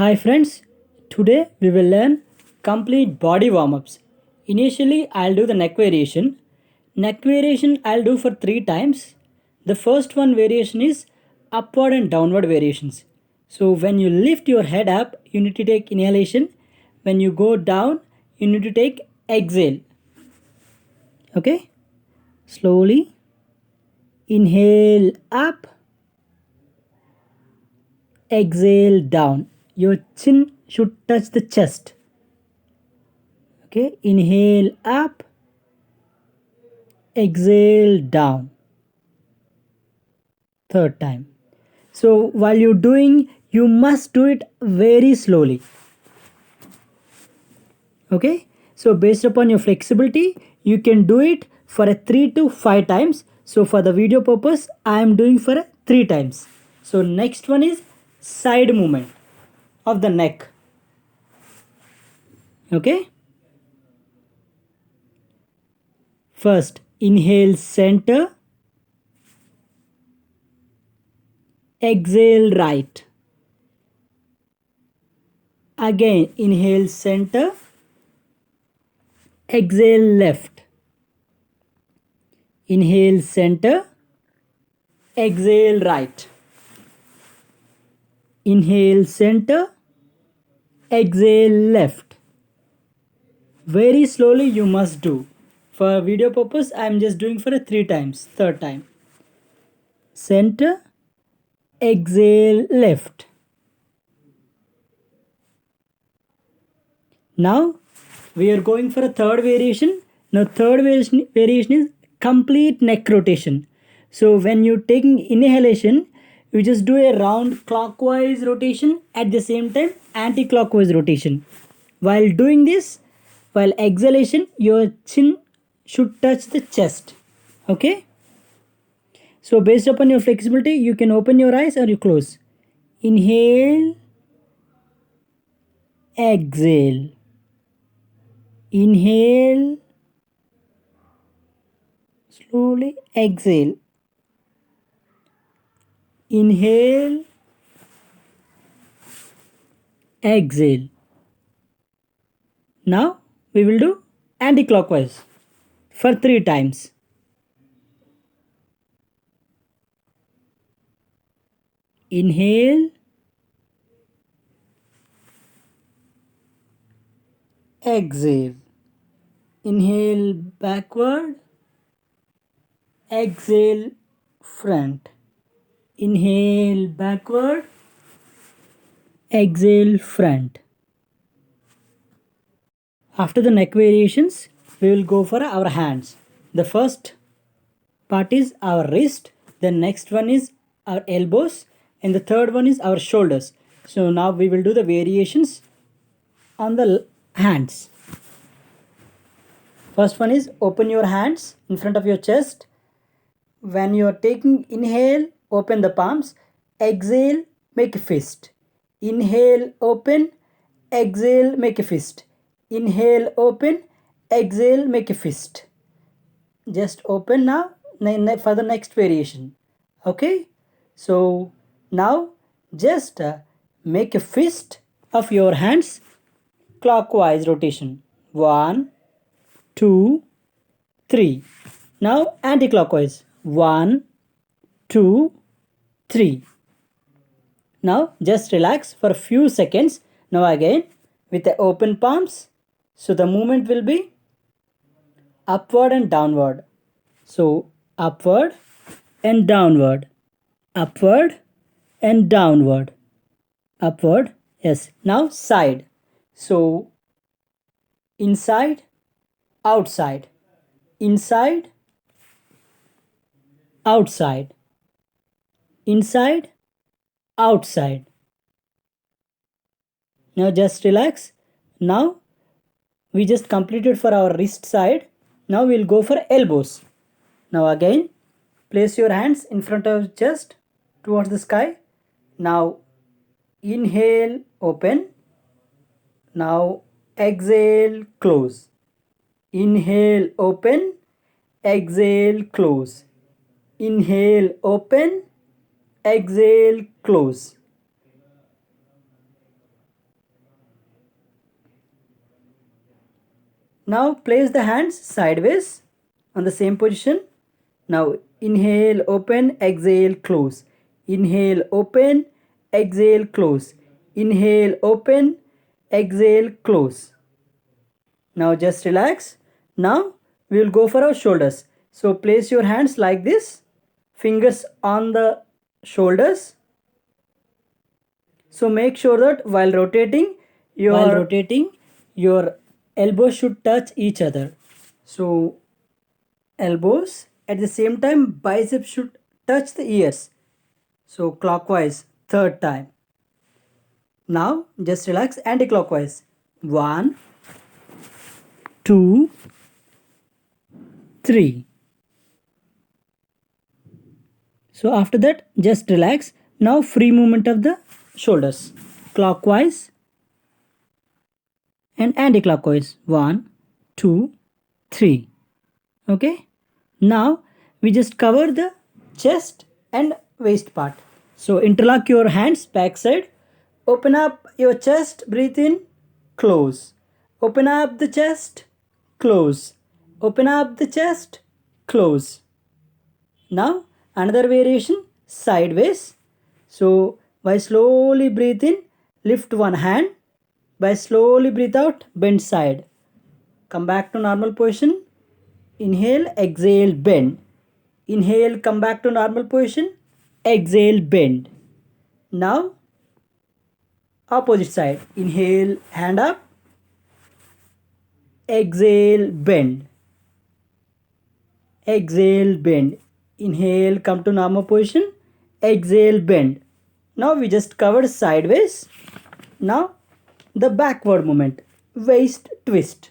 Hi friends, today we will learn complete body warm-ups. Initially I'll do the neck variation. Neck variation I'll do for 3 times. The first one variation is upward and downward variations. So when you lift your head up, you need to take inhalation. When you go down, you need to take exhale. Okay? Slowly inhale up, exhale down. Your chin should touch the chest. Okay, inhale up, exhale down. Third time. So while you're doing, you must do it very slowly. Okay, so based upon your flexibility, you can do it for a 3 to 5 times. So for the video purpose, I am doing for a 3 times. So next one is side movement of the neck. Okay, first inhale center, exhale right. Again inhale center, exhale left. Inhale center, exhale right. Inhale center, exhale left. Very slowly you must do. For video purpose I am just doing for a 3 times. Third time. Center, exhale left. Now we are going for a third variation. Now third variation is complete neck rotation. So when you're taking inhalation, you just do a round clockwise rotation, at the same time anti-clockwise rotation. While doing this, while exhalation, your chin should touch the chest. Okay? So based upon your flexibility, you can open your eyes or you close. Inhale, exhale. Inhale, slowly exhale. Inhale, exhale. Now we will do anti-clockwise for 3 times. Inhale, exhale. Inhale backward, exhale front. Inhale backward, exhale front. After the neck variations, we will go for our hands. The first part is our wrist, the next one is our elbows, and the third one is our shoulders. So now we will do the variations on the hands. First one is open your hands in front of your chest. When you are taking inhale, open the palms. Exhale, make a fist. Inhale, open. Exhale, make a fist. Inhale, open. Exhale, make a fist. Just open now for the next variation. Okay, so now just make a fist of your hands, clockwise rotation. 1, 2, 3. Now anti-clockwise. 1, 2, 3. Now just relax for a few seconds. Now again with the open palms. So the movement will be upward and downward. So upward and downward. Upward and downward. Upward. Yes. Now side. So inside, outside. Inside, outside. Inside, outside. Now just relax. Now we just completed for our wrist side. Now we'll go for elbows. Now again place your hands in front of chest towards the sky. Now inhale, open. Now exhale, close. Inhale, open. Exhale, close. Inhale, open. Exhale, close. Now place the hands sideways on the same position. Now inhale, open, exhale, close. Inhale, open, exhale, close. Inhale, open, exhale, close. Now just relax. Now we will go for our shoulders. So place your hands like this, fingers on the shoulders. So make sure that while rotating your elbows should touch each other. So elbows, at the same time biceps should touch the ears. So clockwise, third time. Now just relax, anti-clockwise. 1, 2, 3. So after that just relax. Now free movement of the shoulders, clockwise and anti-clockwise. 1, 2, 3. Okay. Now we just cover the chest and waist part. So interlock your hands backside. Open up your chest, breathe in, close. Open up the chest, close. Open up the chest, close. Now another variation, sideways. So by slowly breathe in, lift one hand. By slowly breathe out, bend side. Come back to normal position. Inhale, exhale, bend. Inhale, come back to normal position. Exhale, bend. Now opposite side. Inhale, hand up. Exhale, bend. Exhale, bend. Inhale, come to normal position. Exhale, bend. Now we just covered sideways. Now the backward movement, waist twist.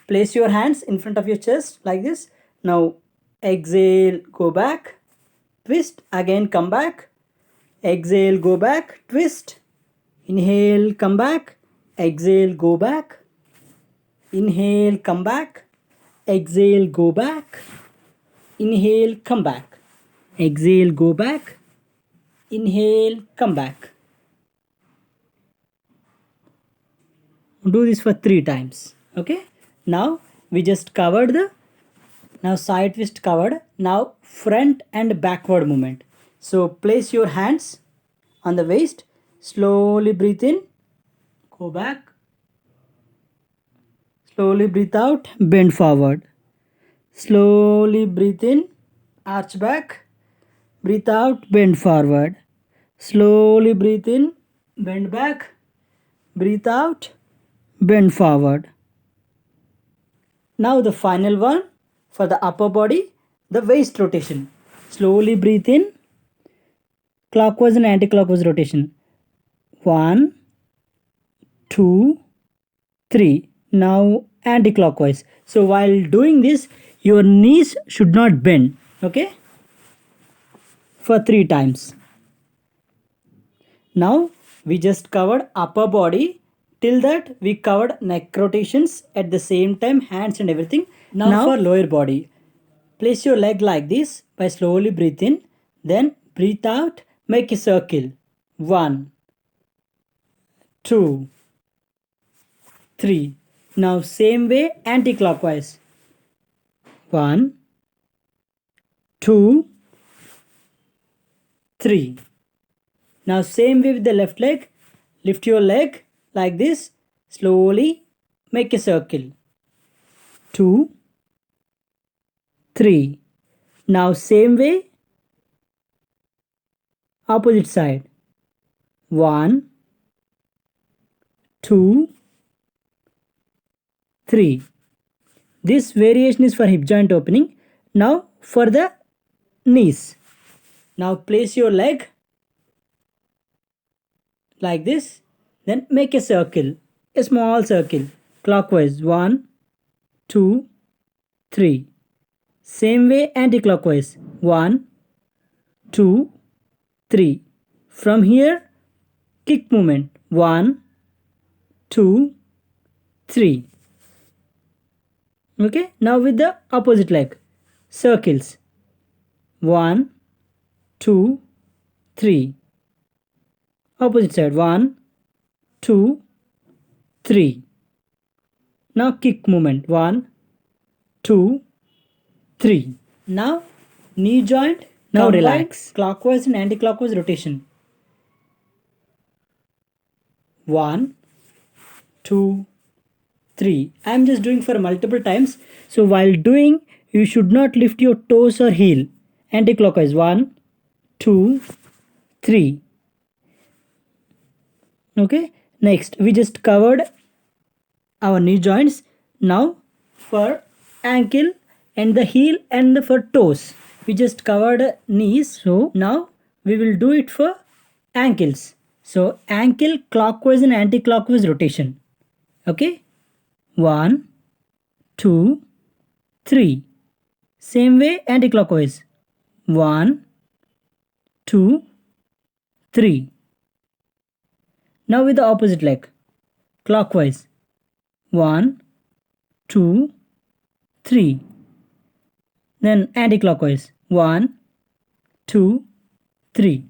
Place your hands in front of your chest like this. Now exhale, go back, twist, again come back. Exhale, go back, twist. Inhale, come back. Exhale, go back. Inhale, come back. Exhale, go back. Inhale, come back. Exhale, go back. Inhale, come back. Do this for 3 times. Okay. Now we just covered the, now side twist covered. Now front and backward movement. So place your hands on the waist. Slowly breathe in. Go back. Slowly breathe out. Bend forward. Slowly breathe in. Arch back. Breathe out. Bend forward. Slowly breathe in. Bend back. Breathe out. Bend forward. Now the final one for the upper body, the waist rotation. Slowly breathe in. Clockwise and anti-clockwise rotation. 1, 2, 3. Now anti-clockwise. So while doing this, your knees should not bend. Okay. For 3 times. Now we just covered upper body. Till that we covered neck rotations at the same time, hands and everything. Now for lower body. Place your leg like this. By slowly breathe in. Then breathe out. Make a circle. 1, 2, 3. Now same way anti-clockwise. 1, 2, 3. Now same way with the left leg. Lift your leg like this. Slowly make a circle. 2, 3. Now same way opposite side. 1, 2, 3. This variation is for hip joint opening. Now for the knees. Now place your leg like this. Then make a circle. A small circle. Clockwise. 1, 2, 3. Same way anti-clockwise. 1, 2, 3. From here, kick movement. 1, 2, 3. Okay. Now with the opposite leg. Circles. 1, 2, 3. Opposite side. 1, 2, 3. Now kick movement. 1, 2, 3. Now knee joint. Now relax. Clockwise and anti-clockwise rotation. 1, 2, 3. I am just doing for multiple times. So while doing, you should not lift your toes or heel. Anti-clockwise. 1, 2, 3. Okay. Next, we just covered our knee joints. Now for ankle and the heel and for toes, we just covered knees. So now we will do it for ankles. So ankle clockwise and anti-clockwise rotation. Okay. 1, 2, 3. Same way anti-clockwise. 1, 2, 3. Now with the opposite leg. Clockwise. 1, 2, 3. Then anti-clockwise. 1, 2, 3.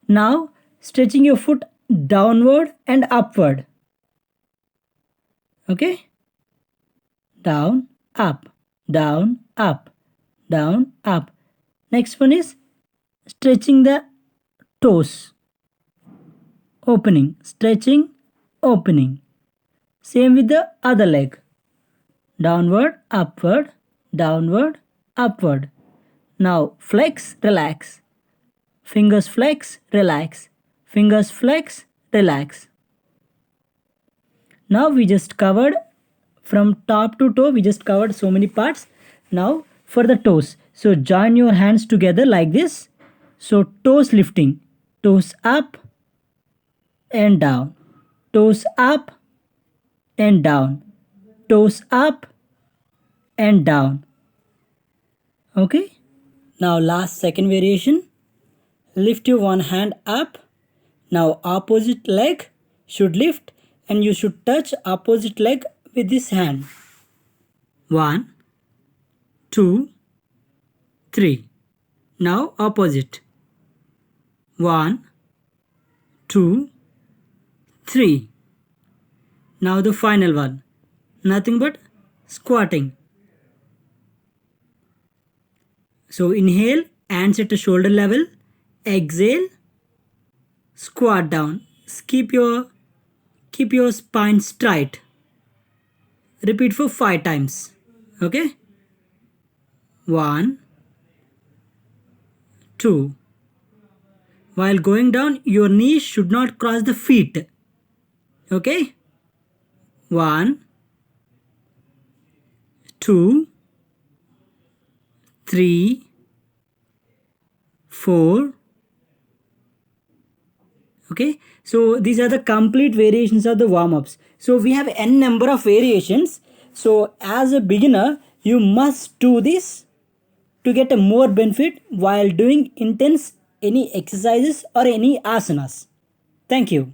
Now stretching your foot downward and upward. Okay. Down, up, down, up, down, up. Next one is stretching the toes. Opening, stretching, opening. Same with the other leg. Downward, upward, downward, upward. Now flex, relax. Fingers flex, relax. Fingers flex, relax. Now we just covered from top to toe. We just covered so many parts. Now for the toes. So join your hands together like this. So toes lifting. Toes up and down. Toes up and down. Toes up and down. Okay. Now last second variation. Lift your one hand up. Now opposite leg should lift and you should touch opposite leg with this hand. 1, 2, 3. Now opposite. 1, 2, 3. Now the final one. Nothing but squatting. So inhale, hands at the shoulder level. Exhale, squat down. Keep your spine straight. Repeat for 5 times. Okay. 1, 2. While going down, your knees should not cross the feet. Okay. 1, 2, 3, 4. Okay. So these are the complete variations of the warm-ups. So we have n number of variations. So as a beginner, you must do this to get a more benefit while doing intense any exercises or any asanas. Thank you.